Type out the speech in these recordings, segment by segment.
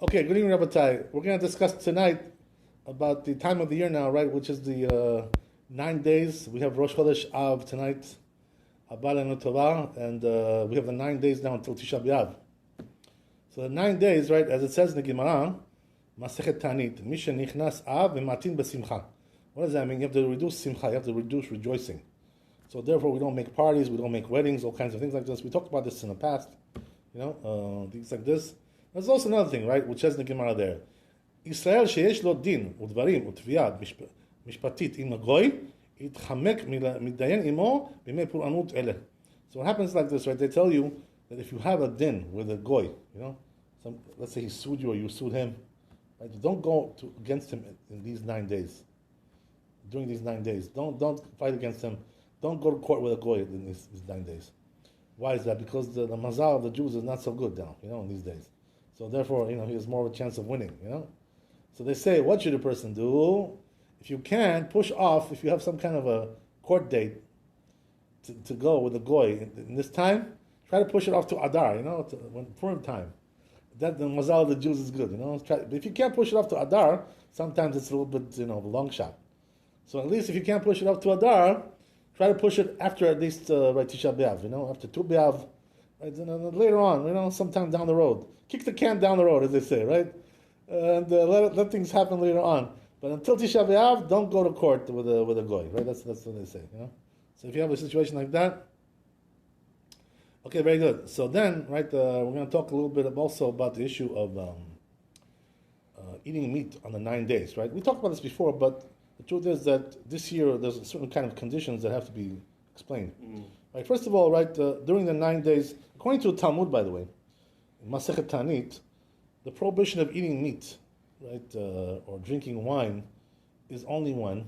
Okay, good evening, Rabbi. We're going to discuss tonight about the time of the year now, right? Which is the 9 days. We have Rosh Chodesh Av tonight, Abba Leinu Tova, and we have the 9 days now until Tisha B'Av. So the 9 days, right, as it says in the Gemara, Masechet Tanit, Misha Nichnas Av v'Matin b'Simcha. What does that mean? You have to reduce Simcha, you have to reduce rejoicing. So therefore, we don't make parties, we don't make weddings, all kinds of things like this. We talked about this in the past, things like this. There's also another thing, right, which says in the Gemara there. Israel sheyesh lo din, udvarim, utviyad, mishpatit im goy, itchamek midayen imo b'mei puranut ele. So what happens like this, right? They tell you that if you have a din with a goy, let's say he sued you or you sued him, right? Don't go against him in these 9 days. During these 9 days, don't fight against him. Don't go to court with a goy in these 9 days. Why is that? Because the mazal of the Jews is not so good now, in these days. So therefore, he has more of a chance of winning, So they say, what should a person do? If you can, push off, if you have some kind of a court date to go with a goy in this time, try to push it off to Adar, when Purim time. That the mazal of the Jews is good, But if you can't push it off to Adar, sometimes it's a little bit, a long shot. So at least if you can't push it off to Adar, try to push it after at least Tisha B'Av, after Tu B'Av, right? And later on, sometime down the road. Kick the can down the road, as they say, right? And let things happen later on. But until Tisha B'Av, don't go to court with a goy, right? That's what they say, So if you have a situation like that, okay, very good. So then, right, we're going to talk a little bit also about the issue of eating meat on the 9 days, right? We talked about this before, but the truth is that this year there's a certain kind of conditions that have to be explained. Right, first of all, right, during the 9 days, according to the Talmud, by the way, in Masechet Tanit, the prohibition of eating meat, right, or drinking wine, is only when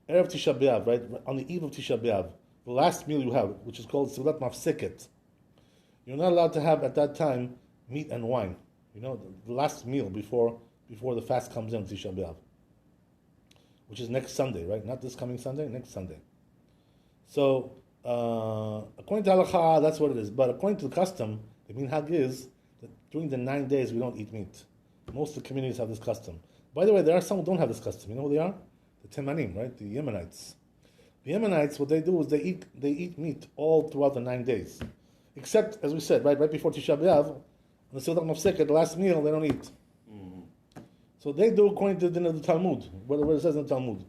Erev Tisha B'Av, right, on the eve of Tisha B'Av, the last meal you have, which is called Seudat Mafseket. You're not allowed to have at that time meat and wine. The last meal before the fast comes in, Tisha B'Av, which is next Sunday, right? Not this coming Sunday, next Sunday. So, according to Halakha, that's what it is. But according to the custom, the minhag is that during the 9 days we don't eat meat. Most of the communities have this custom. By the way, there are some who don't have this custom. You know who they are? The Temanim, right? The Yemenites. The Yemenites, what they do is they eat meat all throughout the 9 days. Except, as we said, right before Tisha B'Av, on the Seudat Mafseket, the last meal, they don't eat. So they do according to the Talmud, what it says in the Talmud.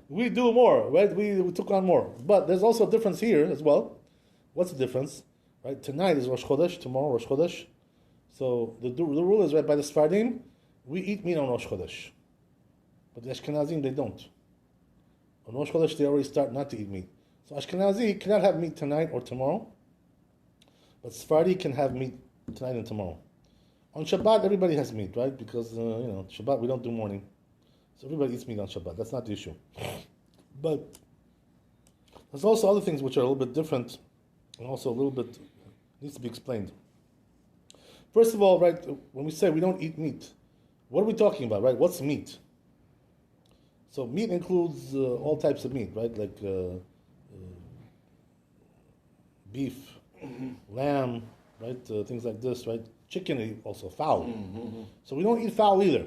We do more, right? We took on more. But there's also a difference here as well. What's the difference? Right? Tonight is Rosh Chodesh, tomorrow Rosh Chodesh. So the rule is, right, by the Sfardim, we eat meat on Rosh Chodesh. But the Ashkenazim, they don't. On Rosh Chodesh, they already start not to eat meat. So Ashkenazi cannot have meat tonight or tomorrow. But Sephardi can have meat tonight and tomorrow. On Shabbat, everybody has meat, right? Because, Shabbat, we don't do morning. So everybody eats meat on Shabbat. That's not the issue. But there's also other things which are a little bit different and also a little bit needs to be explained. First of all, right, when we say we don't eat meat, what are we talking about, right? What's meat? So meat includes all types of meat, right? Like beef, lamb, right? Things like this, right? Chicken, also fowl. So we don't eat fowl either.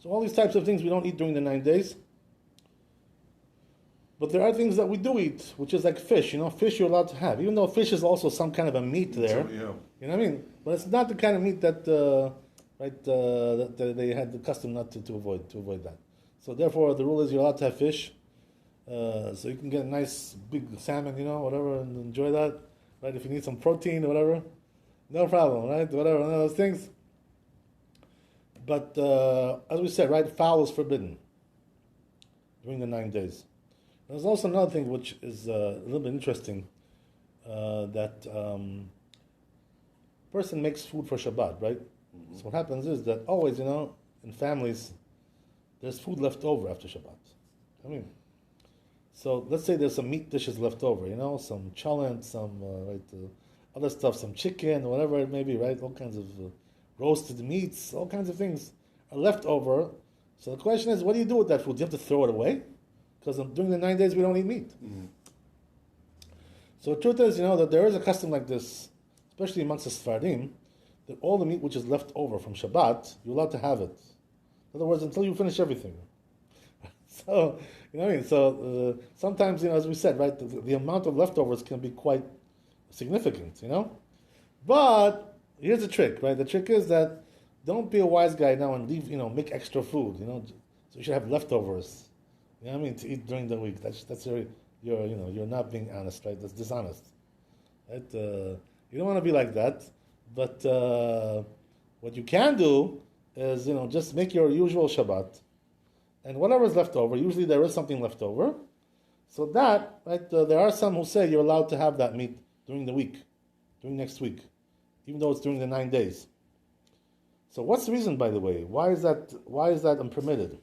So all these types of things we don't eat during the 9 days. But there are things that we do eat, which is like fish. Fish you're allowed to have, even though fish is also some kind of a meat there. Yeah. You know what I mean? But it's not the kind of meat that, that they had the custom not to avoid that. So therefore, the rule is you're allowed to have fish. So you can get a nice big salmon, whatever, and enjoy that. Right? If you need some protein or whatever, no problem, right? Whatever, one of those things. But as we said, right, fowl is forbidden during the 9 days. There's also another thing which is a little bit interesting, that person makes food for Shabbat, right? So what happens is that always, in families, there's food left over after Shabbat. So let's say there's some meat dishes left over, some cholent, some other stuff, some chicken, whatever it may be, right? All kinds of roasted meats, all kinds of things are left over. So the question is, what do you do with that food? Do you have to throw it away? Because during the 9 days we don't eat meat. So the truth is, that there is a custom like this, especially amongst the Sephardim, that all the meat which is left over from Shabbat, you're allowed to have it. In other words, until you finish everything. So, you know what I mean? So, sometimes, as we said, right, the amount of leftovers can be quite significant, But, here's the trick, right? The trick is that don't be a wise guy now and leave, make extra food, So you should have leftovers, to eat during the week. That's you're not being honest, right? That's dishonest. Right? You don't want to be like that. But what you can do is, just make your usual Shabbat. And whatever is left over, usually there is something left over. So that, right, there are some who say you're allowed to have that meat during the week, during next week, even though it's during the 9 days. So what's the reason, by the way? Why is that unpermitted?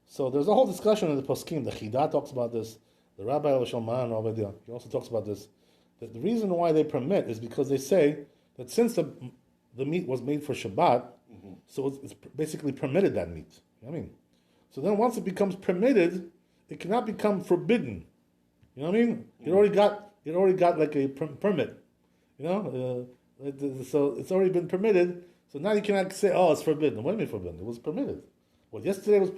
So there's a whole discussion in the Poskim. The Chidah talks about this. The Rabbi Shalman, he also talks about this. That the reason why they permit is because they say that since the meat was made for Shabbat, so it's basically permitted, that meat. You know what I mean? So then once it becomes permitted, it cannot become forbidden. You know what I mean? It already got like a permit. So it's already been permitted. So now you cannot say, "Oh, it's forbidden." What do you mean forbidden? It was permitted. Well, yesterday was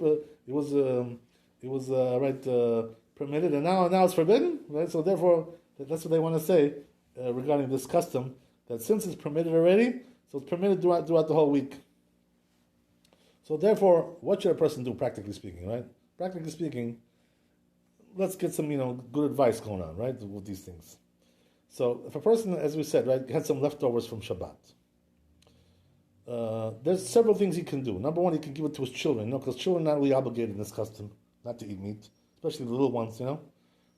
permitted, and now it's forbidden. Right. So therefore, that's what they want to say regarding this custom. That since it's permitted already, so it's permitted throughout the whole week. So therefore, what should a person do, practically speaking, right? Practically speaking, let's get some, good advice going on, right, with these things. So if a person, as we said, right, had some leftovers from Shabbat, there's several things he can do. Number one, he can give it to his children, because children are not really obligated in this custom not to eat meat, especially the little ones,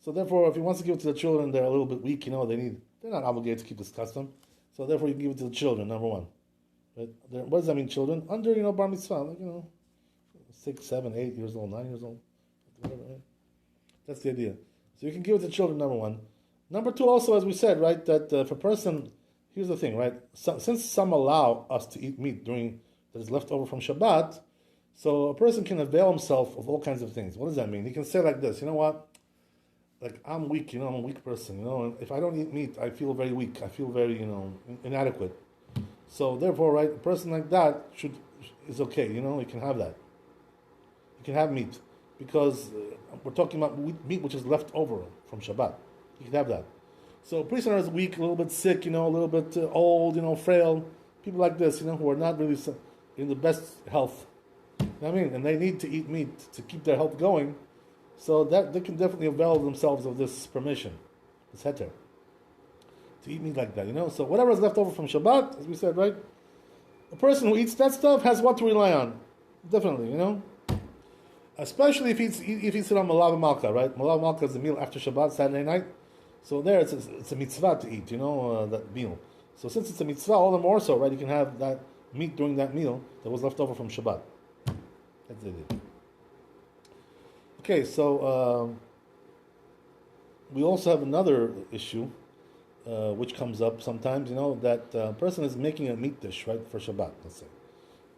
So therefore, if he wants to give it to the children, they're a little bit weak, they're not obligated to keep this custom. So therefore, you can give it to the children, number one. Right? What does that mean, children? Under, bar mitzvah, like, 6, 7, 8 years old, 9 years old, whatever, right? That's the idea. So you can give it to children, number one. Number two, also, as we said, right, that if a person, here's the thing, right? Since some allow us to eat meat that is left over from Shabbat, so a person can avail himself of all kinds of things. What does that mean? He can say like this, you know what? Like, I'm weak, I'm a weak person, and if I don't eat meat, I feel very weak. I feel very, inadequate. So therefore, right, a person like that is okay, he can have that. He can have meat. Because we're talking about meat which is left over from Shabbat. He can have that. So a person who is weak, a little bit sick, a little bit old, frail, people like this, who are not really in the best health. You know what I mean? And they need to eat meat to keep their health going. So that they can definitely avail themselves of this permission, this heter, to eat meat like that, So whatever is left over from Shabbat, as we said, right? A person who eats that stuff has what to rely on, definitely, Especially if he eats it on Malav Malka, right? Malav Malka is the meal after Shabbat, Saturday night. So there, it's a mitzvah to eat, that meal. So since it's a mitzvah, all the more so, right? You can have that meat during that meal that was left over from Shabbat. That's it. Okay, so we also have another issue, which comes up sometimes, that a person is making a meat dish, right, for Shabbat, let's say,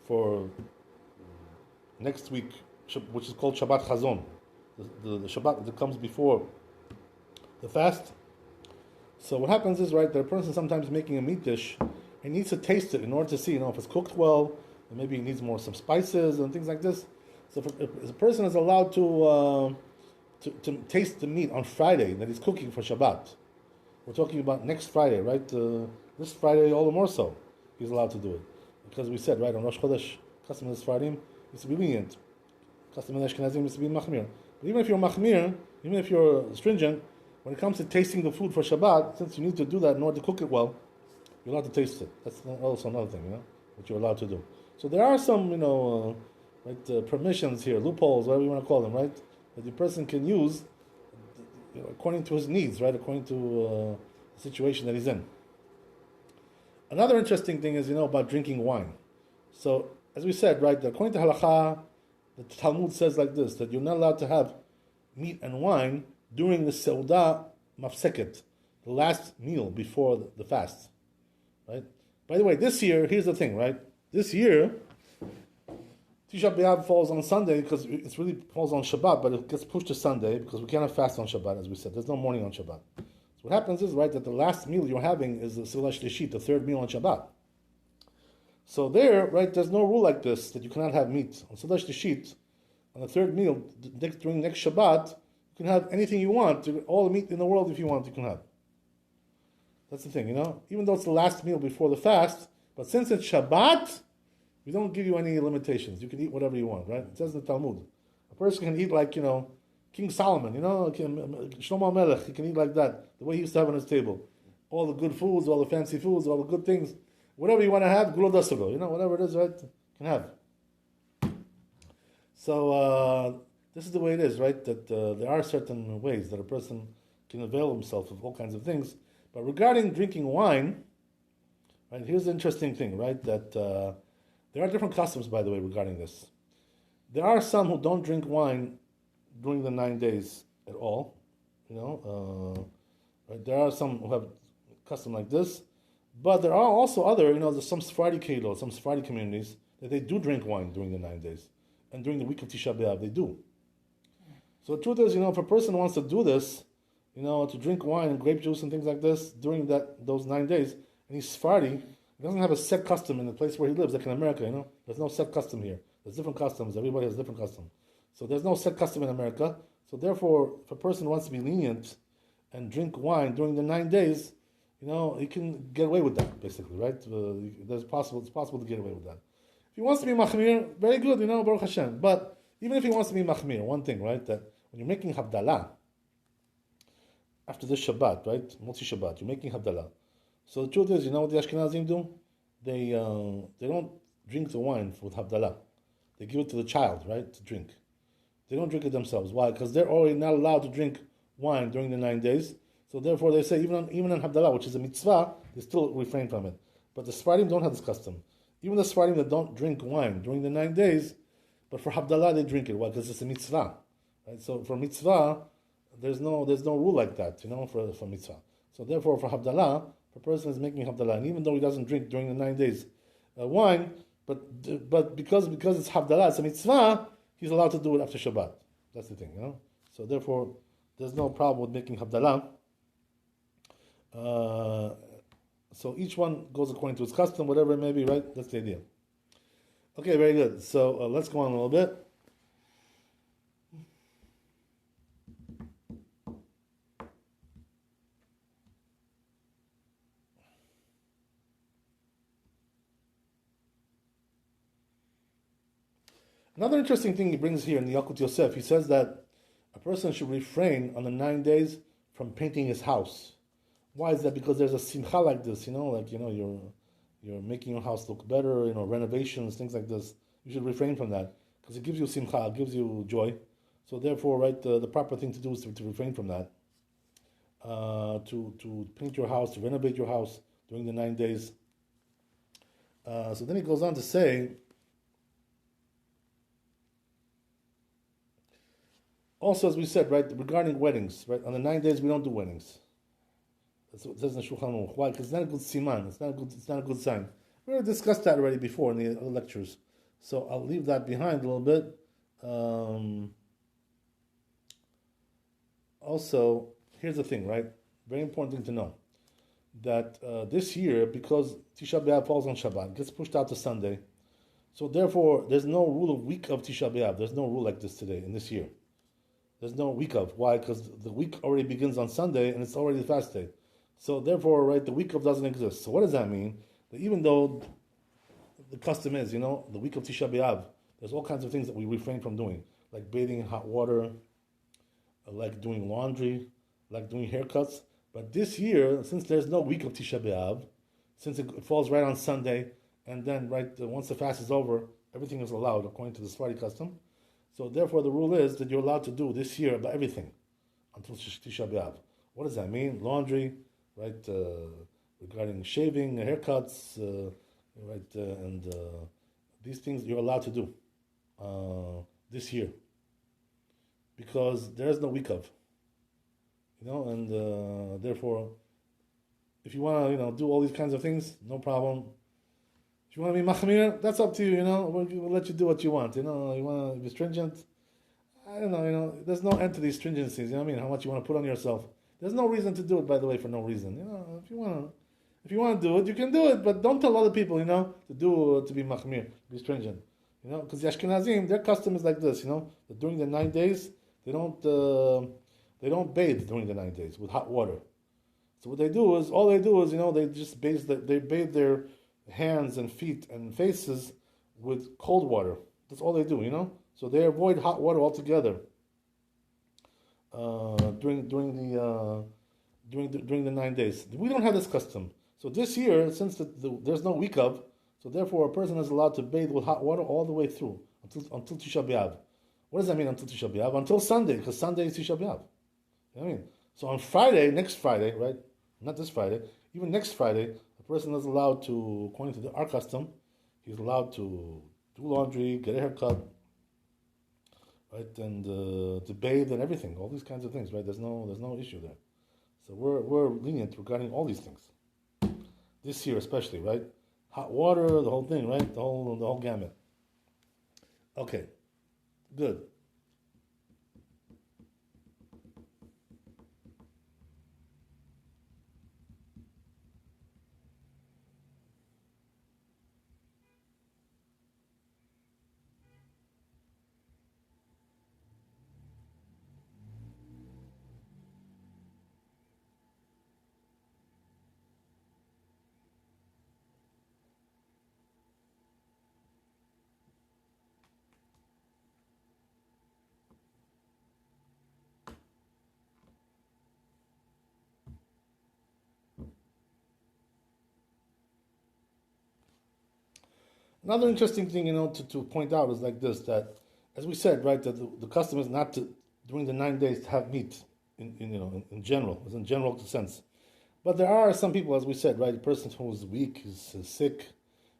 for next week, which is called Shabbat Chazon, the Shabbat that comes before the fast. So what happens is, right, that a person sometimes making a meat dish, he needs to taste it in order to see, if it's cooked well, and maybe he needs some spices and things like this. So if a person is allowed to taste the meat on Friday that he's cooking for Shabbat, we're talking about next Friday, right? This Friday, all the more so, he's allowed to do it. Because we said, right, on Rosh Chodesh, custom of Sfaradim, it's to be lenient. Custom of Ashkenazim is to be machmir. But even if you're machmir, even if you're stringent, when it comes to tasting the food for Shabbat, since you need to do that in order to cook it well, you're allowed to taste it. That's also another thing, what you're allowed to do. So there are some, permissions here, loopholes, whatever you want to call them, right? That the person can use according to his needs, right? According to the situation that he's in. Another interesting thing is, about drinking wine. So, as we said, right, according to halakha, the Talmud says like this, that you're not allowed to have meat and wine during the Seudah Mafseket, the last meal before the fast, right? By the way, this year, here's the thing, right? This year, Tisha B'Av falls on Sunday because it really falls on Shabbat, but it gets pushed to Sunday because we cannot fast on Shabbat, as we said. There's no morning on Shabbat. So what happens is, right, that the last meal you're having is the Seudah Shlishit, the third meal on Shabbat. So there, right, there's no rule like this that you cannot have meat. On Sadash Tishit, on the third meal, during next Shabbat, you can have anything you want. All the meat in the world, if you want, you can have. That's the thing, Even though it's the last meal before the fast, but since it's Shabbat, we don't give you any limitations. You can eat whatever you want, right? It says in the Talmud. A person can eat like, King Solomon, Shlomo Melech, he can eat like that, the way he used to have on his table. All the good foods, all the fancy foods, all the good things. Whatever you want to have, gulo dasalo, whatever it is, right? You can have. So, this is the way it is, right? That there are certain ways that a person can avail himself of all kinds of things. But regarding drinking wine, right, here's the interesting thing, right? That there are different customs, by the way, regarding this. There are some who don't drink wine during the 9 days at all, right? There are some who have custom like this, but there are also other, there's some Sephardi Kehilot, some Sephardi communities that they do drink wine during the 9 days, and during the week of Tisha B'Av they do. So the truth is, if a person wants to do this, to drink wine and grape juice and things like this during those 9 days, and he's Sephardi, he doesn't have a set custom in the place where he lives, like in America, There's no set custom here. There's different customs. Everybody has different custom. So there's no set custom in America. So therefore, if a person wants to be lenient and drink wine during the 9 days, he can get away with that, basically, right? It's possible to get away with that. If he wants to be machmir, very good, Baruch Hashem. But even if he wants to be machmir, one thing, right, that when you're making Havdalah, after this Shabbat, right, Motzi Shabbat, you're making Havdalah. So the truth is, what the Ashkenazim do? They don't drink the wine with Havdalah. They give it to the child, right, to drink. They don't drink it themselves. Why? Because they're already not allowed to drink wine during the 9 days. So therefore they say, even on Havdalah, which is a mitzvah, they still refrain from it. But the Sephardim don't have this custom. Even the Sephardim that don't drink wine during the 9 days, but for Havdalah they drink it. Why? Because it's a mitzvah. Right? So for mitzvah, there's no rule like that, for mitzvah. So therefore for Havdalah, if a person is making Havdalah, and even though he doesn't drink during the 9 days wine, but because it's Havdalah, it's a mitzvah, he's allowed to do it after Shabbat. That's the thing, So therefore, there's no problem with making Havdalah. So each one goes according to its custom, whatever it may be, right? That's the idea. Okay, very good. So let's go on a little bit. Another interesting thing he brings here in the Yalkut Yosef, he says that a person should refrain on the 9 days from painting his house. Why is that? Because there's a simcha like this, you're making your house look better, renovations, things like this. You should refrain from that because it gives you simcha, it gives you joy. So therefore, right, the proper thing to do is to refrain from that. To paint your house, to renovate your house during the 9 days. So then he goes on to say, also, as we said, right, regarding weddings, right, on the 9 days we don't do weddings. That's what it says in Shulchan Aruch. Why? Because it's not a good siman. It's not a good sign. We already discussed that already before in the other lectures, so I'll leave that behind a little bit. Also, here's the thing, right? Very important thing to know that this year, because Tisha B'Av falls on Shabbat, it gets pushed out to Sunday. So therefore, there's no rule of week of Tisha B'Av. There's no rule like this today in this year. There's no week of. Why? Because the week already begins on Sunday and it's already the fast day. So therefore, right, the week of doesn't exist. So what does that mean? That even though the custom is, the week of Tisha B'Av, there's all kinds of things that we refrain from doing, like bathing in hot water, like doing laundry, like doing haircuts. But this year, since there's no week of Tisha B'Av, since it falls right on Sunday, and then once the fast is over, everything is allowed according to the Sephardi custom. So therefore, the rule is that you're allowed to do this year about everything until Tisha B'Av. What does that mean? Laundry, right? Regarding shaving, haircuts, right? And these things you're allowed to do this year because there is no week of, and therefore, if you want to, do all these kinds of things, no problem. If you want to be machmir, that's up to you, we'll let you do what you want, you want to be stringent, I don't know, there's no end to these stringencies, how much you want to put on yourself. There's no reason to do it, by the way, for no reason, if you want to, If you want to do it, you can do it, but don't tell other people, to be machmir, to be stringent. Because the Ashkenazim, their custom is like this, that during the 9 days, they don't bathe during the 9 days with hot water. So what they do is, they just bathe their hands and feet and faces with cold water. That's all they do, So they avoid hot water altogether during the 9 days. We don't have this custom. So this year, since there's no week of, so therefore a person is allowed to bathe with hot water all the way through until Tisha B'Av. What does that mean until Tisha B'Av? Until Sunday, because Sunday is Tisha B'Av. You know what I mean? So on Friday, next Friday, right? Not this Friday, even next Friday, a person is allowed to, according to our custom, he's allowed to do laundry, get a haircut, right, and to bathe and everything, all these kinds of things, right? There's no issue there. So we're lenient regarding all these things. This year especially, right? Hot water, the whole thing, right? The whole gamut. Okay, good. Another interesting thing, to point out is like this, that, as we said, right, that the custom is not to, during the 9 days, to have meat, in general, as in general sense. But there are some people, as we said, right, a person who's weak, is sick,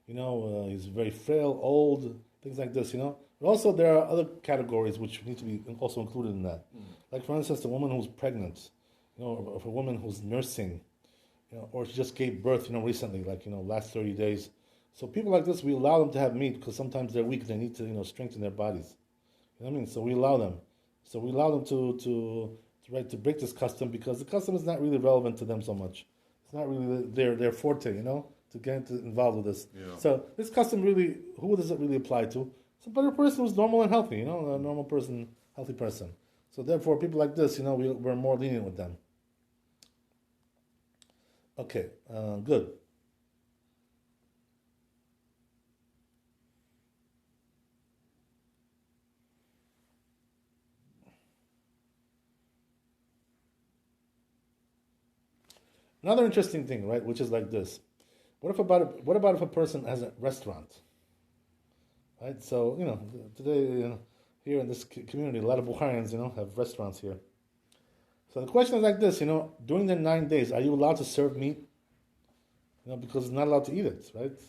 he's very frail, old, things like this, But also there are other categories which need to be also included in that. Like, for instance, the woman who's pregnant, or a woman who's nursing, or she just gave birth, recently, like, last 30 days. So people like this, we allow them to have meat because sometimes they're weak. They need to, strengthen their bodies. You know what I mean? So we allow them. So we allow them to break this custom because the custom is not really relevant to them so much. It's not really their forte, to get involved with this. Yeah. So this custom really, who does it really apply to? Somebody, a person who's normal and healthy, a normal person, healthy person. So therefore, people like this, we're more lenient with them. Okay, good. Another interesting thing, right, which is like this. What about if a person has a restaurant? Right? So, today, here in this community, a lot of Bukharians, have restaurants here. So the question is like this, during the 9 days, are you allowed to serve meat? Because it's not allowed to eat it, right?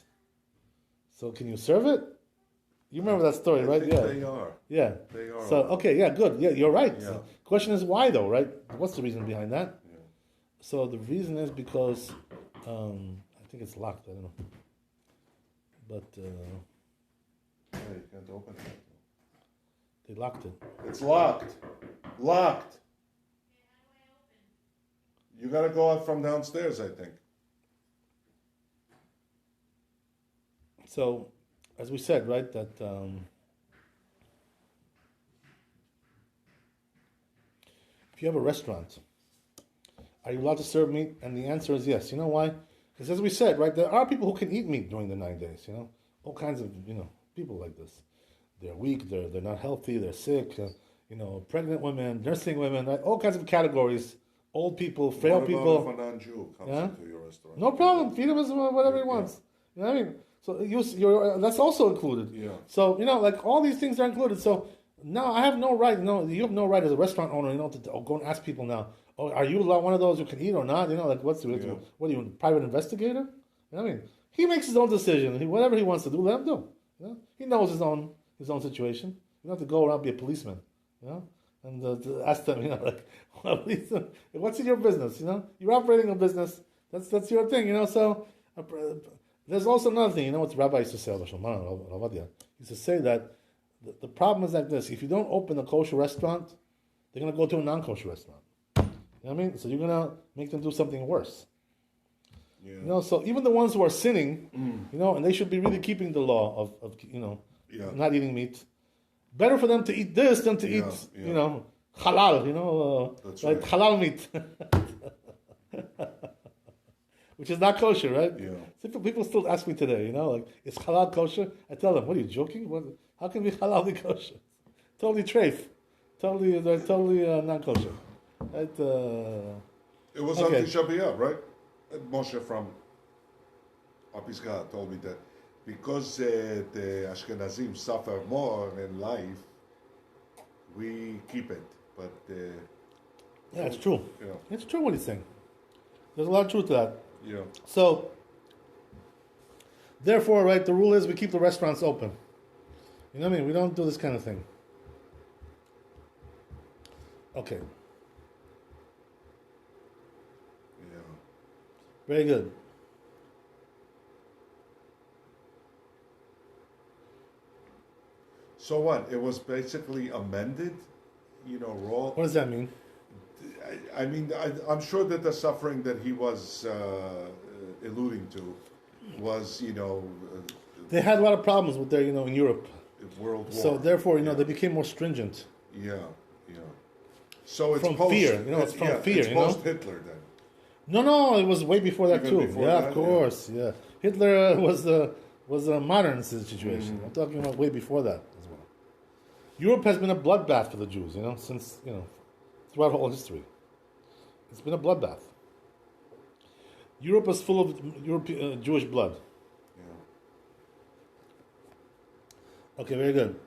So can you serve it? You remember that story, right? Yeah. They are. Yeah. They are. So, okay, yeah, good. Yeah, you're right. Yeah. So, question is why, though, right? What's the reason behind that? Yeah. So the reason is because I think it's locked. I don't know, but Yeah, you can't open it. they locked it. It's locked. Locked. You got to go out from downstairs, I think. So, as we said, right, that if you have a restaurant, are you allowed to serve meat? And the answer is yes. You know why? Because as we said, right, there are people who can eat meat during the 9 days. All kinds of people like this. They're weak. They're not healthy. They're sick. Pregnant women, nursing women, right? All kinds of categories. Old people, frail people. What about if a non-Jew comes into your restaurant? No problem. Feed him whatever he wants. You know what I mean? So you're that's also included. Yeah. So like all these things are included. So now I have no right. You have no right as a restaurant owner. To go and ask people now. Oh, are you one of those who can eat or not? Like what's what are you, a private investigator? You know what I mean? He makes his own decision. Whatever he wants to do, let him do. He knows his own situation. You don't have to go around and be a policeman. And to ask them, like, what's in your business? You're operating a business. That's your thing. So there's also another thing. What the Rabbi used to say, he used to say that the problem is like this: if you don't open a kosher restaurant, they're going to go to a non-kosher restaurant. You know what I mean? So you're going to make them do something worse. Yeah. You know, so even the ones who are sinning, you know, and they should be really keeping the law of you know, not eating meat. Better for them to eat this than to eat, you know, halal, you know, like halal meat. Which is not kosher, right? Yeah. People still ask me today, you know, like, is halal kosher? I tell them, what are you joking? How can be halal be kosher? Totally treif. Totally non-kosher. Right? It was on Tisha B'Av, right? Moshe from Apisga told me that because the Ashkenazim suffer more in life, we keep it. But yeah, it's true. Yeah. It's true what he's saying. There's a lot of truth to that. Yeah. So, therefore, right, the rule is we keep the restaurants open. You know what I mean? We don't do this kind of thing. Okay. Yeah. Very good. So what? It was basically amended, you know, raw. What does that mean? I mean, I'm sure that the suffering that he was alluding to was, you know, They had a lot of problems with their, you know, in Europe. World War. So therefore, you know, they became more stringent. Yeah, yeah. So it's From post, fear, you know, it's from fear, It's you know? post Hitler then. No, it was way before that Even too. before Yeah, that, of course. Yeah, Hitler was a modern situation. I'm talking about way before that as well. Europe has been a bloodbath for the Jews, you know, since, you know, throughout whole history. It's been a bloodbath. Europe is full of Jewish blood. Yeah. Okay, very good.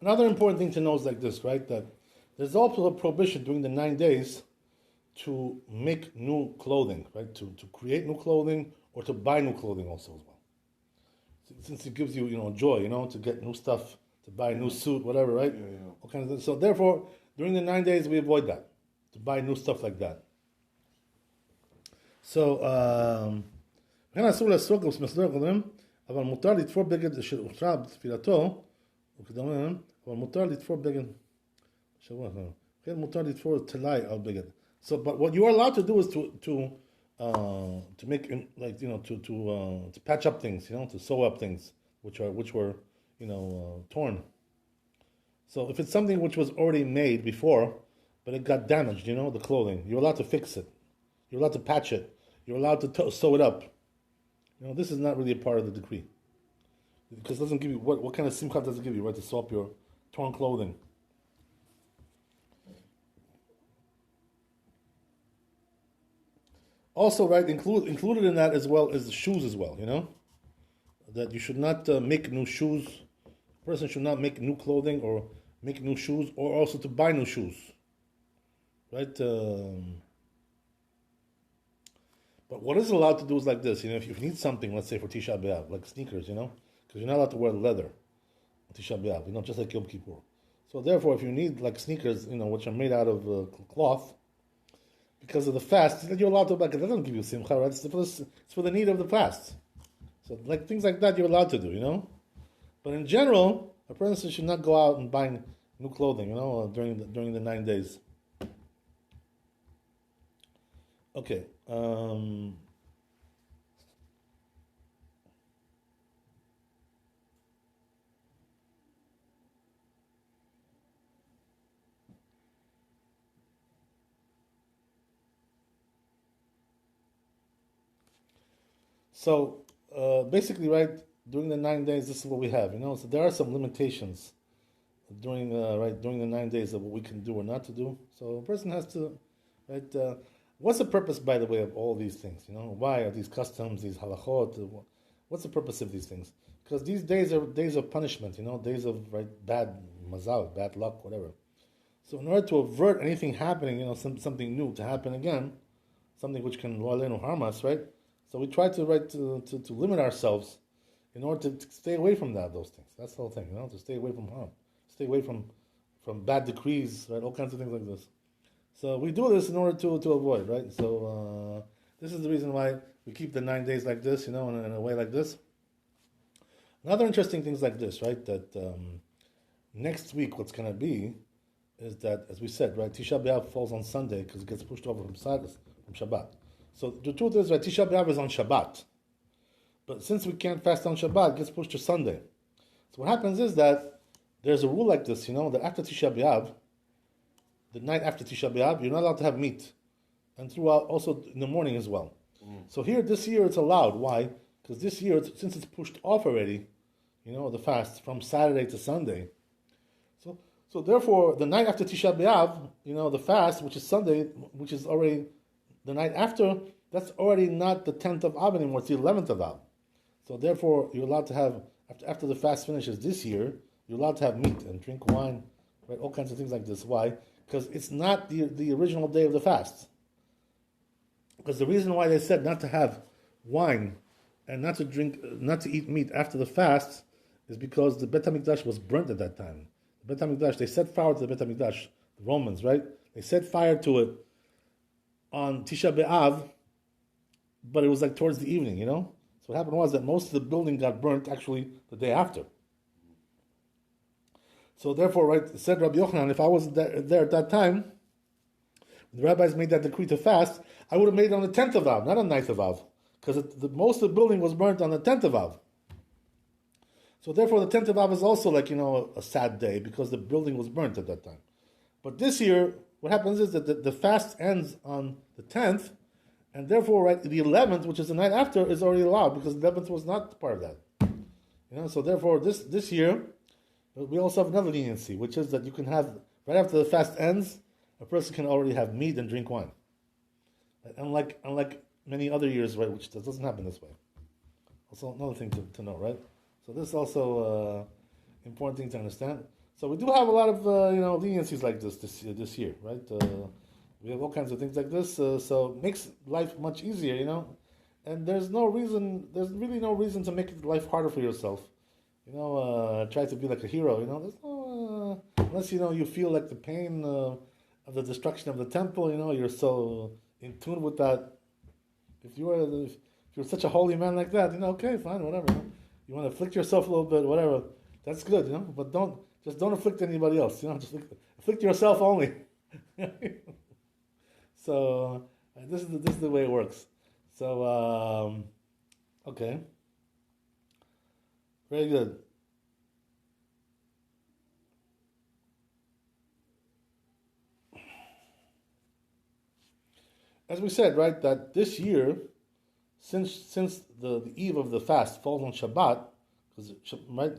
Another important thing to know is like this, right? That there's also a prohibition during the 9 days to make new clothing, right? To create new clothing or to buy new clothing also as well. Since it gives you, you know, joy, you know, to get new stuff, to buy a new suit, whatever, right? Yeah. All kinds of things. So therefore, during the 9 days, we avoid that, to buy new stuff like that. So, וכן אסור לעסוק במסדר הקודמים, אבל מותר לתפור בגד שהוכרע בתפילתו, וכדומה, אבל מותר לתפור בגד, כן, מותר לתפור טלאי על בגד. So, but what you are allowed to do is to make, like, you know, to patch up things, you know, to sew up things which were, you know, torn. So if it's something which was already made before, but it got damaged, you know, the clothing, you're allowed to fix it. You're allowed to patch it. You're allowed to sew it up. You know, this is not really a part of the decree. Because it doesn't give you, what kind of simcha does it give you, right, to sew up your torn clothing? Also, right, included in that as well is the shoes as well, you know? That you should not make new shoes. A person should not make new clothing or make new shoes, or also to buy new shoes. Right? But what is allowed to do is like this, you know, if you need something, let's say for Tisha B'Av, like sneakers, you know, because you're not allowed to wear leather on Tisha B'Av, you know, just like Yom Kippur. So therefore, if you need like sneakers, you know, which are made out of cloth, because of the fast, you're allowed to buy, because that doesn't give you simcha, right? It's for the need of the fast. So like things like that you're allowed to do, you know? But in general, a person should not go out and buy new clothing, you know, during the 9 days. Okay. So basically, right, during the 9 days, this is what we have, you know. So there are some limitations during the 9 days of what we can do or not to do. So a person has to, right. What's the purpose, by the way, of all these things? You know, why are these customs, these halachot? What's the purpose of these things? Because these days are days of punishment. You know, days of bad mazal, bad luck, whatever. So in order to avert anything happening, something new to happen again, something which can harm us, right? So we try to limit ourselves in order to stay away from those things. That's the whole thing, to stay away from harm, stay away from bad decrees, right? All kinds of things like this. So we do this in order to avoid, right? So this is the reason why we keep the 9 days like this, in a way like this. Another interesting things like this, right? That next week, what's going to be is that, as we said, right, Tisha B'Av falls on Sunday because it gets pushed over from Shabbat. So the truth is, right, Tisha B'Av is on Shabbat. But since we can't fast on Shabbat, it gets pushed to Sunday. So what happens is that there's a rule like this, that after Tisha B'Av, the night after Tisha B'Av, you're not allowed to have meat. And throughout, also in the morning as well. So here, this year, it's allowed. Why? Because this year, since it's pushed off already, the fast from Saturday to Sunday. So therefore, the night after Tisha B'Av, the fast, which is Sunday, which is already the night after, that's already not the 10th of Av anymore, it's the 11th of Av. So therefore, you're allowed to have, after the fast finishes this year, you're allowed to have meat and drink wine, right? All kinds of things like this. Why? Because it's not the original day of the fast. Because the reason why they said not to have wine and not to eat meat after the fast is because the Bet HaMikdash was burnt at that time. The Bet HaMikdash, they set fire to the Bet HaMikdash, the Romans, right? They set fire to it on Tisha B'Av, but it was like towards the evening, So what happened was that most of the building got burnt actually the day after. So therefore, right, said Rabbi Yochanan, if I wasn't there at that time, when the rabbis made that decree to fast, I would have made it on the 10th of Av, not on the 9th of Av, because most of the building was burnt on the 10th of Av. So therefore, the 10th of Av is also like, a sad day, because the building was burnt at that time. But this year, what happens is that the fast ends on the 10th, and therefore, right, the 11th, which is the night after, is already allowed, because the 11th was not part of that. So therefore, this year, we also have another leniency, which is that you can have, right after the fast ends, a person can already have meat and drink wine. Right? Unlike many other years, right, which doesn't happen this way. Also, another thing to know, right? So this is also important thing to understand. So we do have a lot of leniencies like this year, right? We have all kinds of things like this, so it makes life much easier, And there's really no reason to make life harder for yourself. Try to be like a hero, There's no, unless, you feel like the pain of the destruction of the temple, you're so in tune with that. If you're such a holy man like that, okay, fine, whatever. You want to afflict yourself a little bit, whatever. That's good, But don't afflict anybody else, Just afflict yourself only. So this is the way it works. So okay, very good. As we said, right, that this year, since the eve of the fast falls on Shabbat, because right,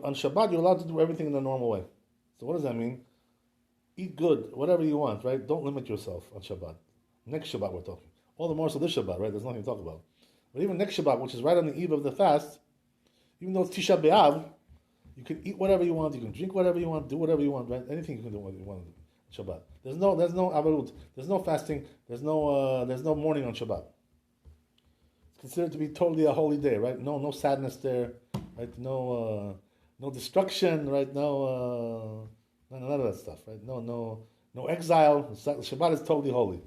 on Shabbat you're allowed to do everything in the normal way. So what does that mean? Eat good, whatever you want, right? Don't limit yourself on Shabbat. Next Shabbat we're talking. All the more so this Shabbat, right? There's nothing to talk about. But even next Shabbat, which is right on the eve of the fast, even though it's Tisha B'Av, you can eat whatever you want, you can drink whatever you want, do whatever you want, right? Anything you can do what you want to do. Shabbat. There's no avarut. There's no fasting. There's no mourning on Shabbat. It's considered to be totally a holy day, right? No sadness there, right? No destruction, right? None of that stuff, right? No exile. Shabbat is totally holy.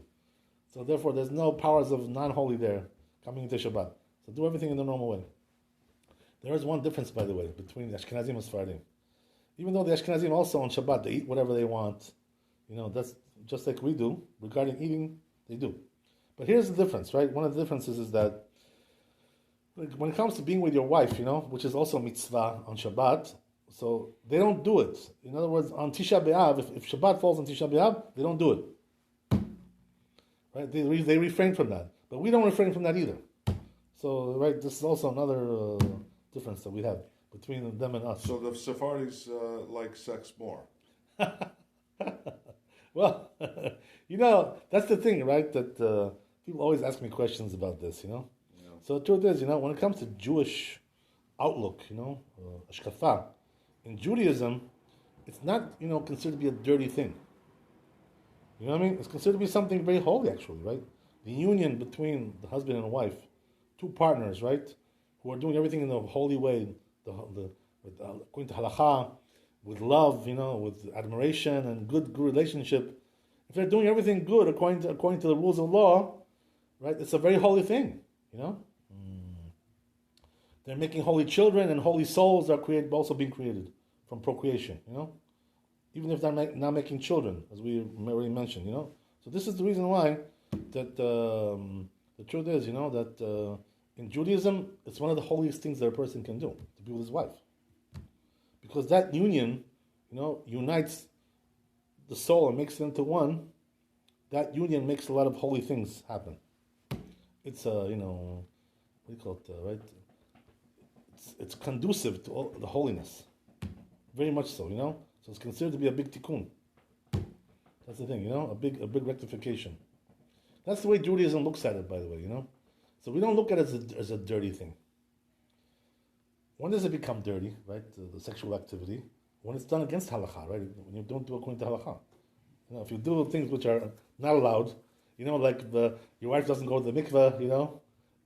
So therefore, there's no powers of non-holy there coming into Shabbat. So do everything in the normal way. There is one difference, by the way, between the Ashkenazim and Sephardim. Even though the Ashkenazim also on Shabbat, they eat whatever they want. That's just like we do. Regarding eating, they do. But here's the difference, right? One of the differences is that when it comes to being with your wife, which is also mitzvah on Shabbat, so they don't do it. In other words, on Tisha B'Av, if Shabbat falls on Tisha B'Av, they don't do it. Right? They refrain from that. But we don't refrain from that either. So, right, this is also another difference that we have between them and us. So the Sephardis like sex more. Well, that's the thing, right? That people always ask me questions about this, Yeah. So the truth is, when it comes to Jewish outlook, ashkafa, in Judaism, it's not, considered to be a dirty thing. You know what I mean? It's considered to be something very holy, actually, right? The union between the husband and wife, two partners, right, who are doing everything in the holy way, according to halakha, with love, with admiration and good relationship. If they're doing everything good according to the rules of law, right, it's a very holy thing, They're making holy children, and holy souls are also being created from procreation, even if they're not making children, as we already mentioned, So this is the reason why that the truth is, that in Judaism, it's one of the holiest things that a person can do, to be with his wife. Because that union, unites the soul and makes it into one. That union makes a lot of holy things happen. It's, what do you call it, right? It's conducive to all the holiness. Very much so, So it's considered to be a big tikkun. That's the thing, a big rectification. That's the way Judaism looks at it, by the way, So we don't look at it as a dirty thing. When does it become dirty, right? The sexual activity, when it's done against halakha, right? When you don't do according to halakha. If you do things which are not allowed, like your wife doesn't go to the mikveh,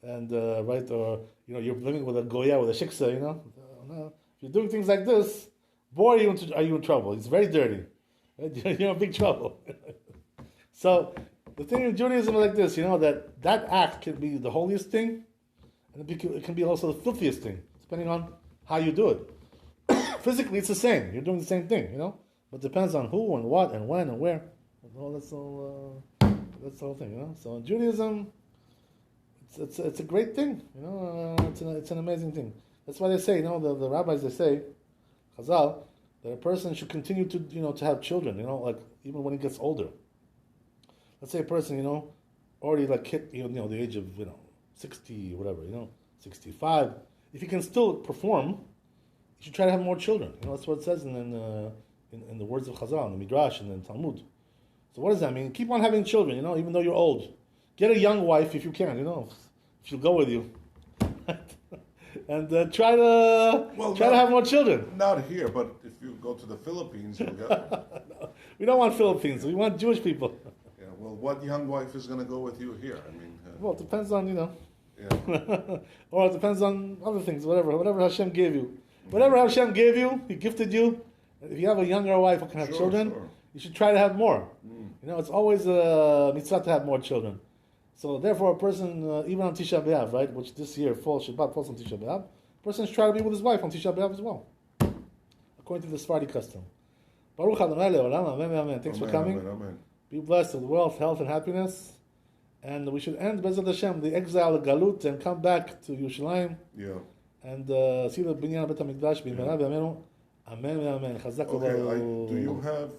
and right, or you're living with a goya, with a shiksa, no. If you're doing things like this, boy, are you in trouble? It's very dirty. Right? You're in big trouble. So the thing in Judaism is like this, that act can be the holiest thing, and it can be also the filthiest thing, depending on how you do it. Physically, it's the same. You're doing the same thing, But it depends on who and what and when and where. That's the whole thing, So in Judaism, it's a great thing, It's an amazing thing. That's why they say, the rabbis, they say, Chazal, that a person should continue to, to have children, like even when he gets older. Let's say a person, already like hit, the age of, 60 or whatever, 65. If he can still perform, you should try to have more children. That's what it says in the words of Chazal, in the Midrash, and in Talmud. So what does that mean? Keep on having children, even though you're old. Get a young wife if you can, if she'll go with you. And try to have more children. Not here, but if you go to the Philippines, you'll get... No, we don't want Philippines. We want Jewish people. Yeah, well, what young wife is going to go with you here? I mean... well, it depends on, Yeah. Or it depends on other things, whatever Hashem gave you. Whatever Hashem gave you, He gifted you. If you have a younger wife who can have children, you should try to have more. It's always a mitzvah to have more children. So therefore, a person, even on Tisha B'Av, right, which this year Shabbat falls on Tisha B'Av, a person should try to be with his wife on Tisha B'Av as well, according to the Sephardi custom. Baruch Adonai Le'olam, amen, amen. Thanks for coming. Amen. Be blessed with wealth, health, and happiness. And we should end Bezat Hashem, the exile, the galut, and come back to Yerushalayim. Yeah. And see the Binyan Bet HaMikdash, B'imena B'amenu. Amen, amen. Chazak Okay, do you have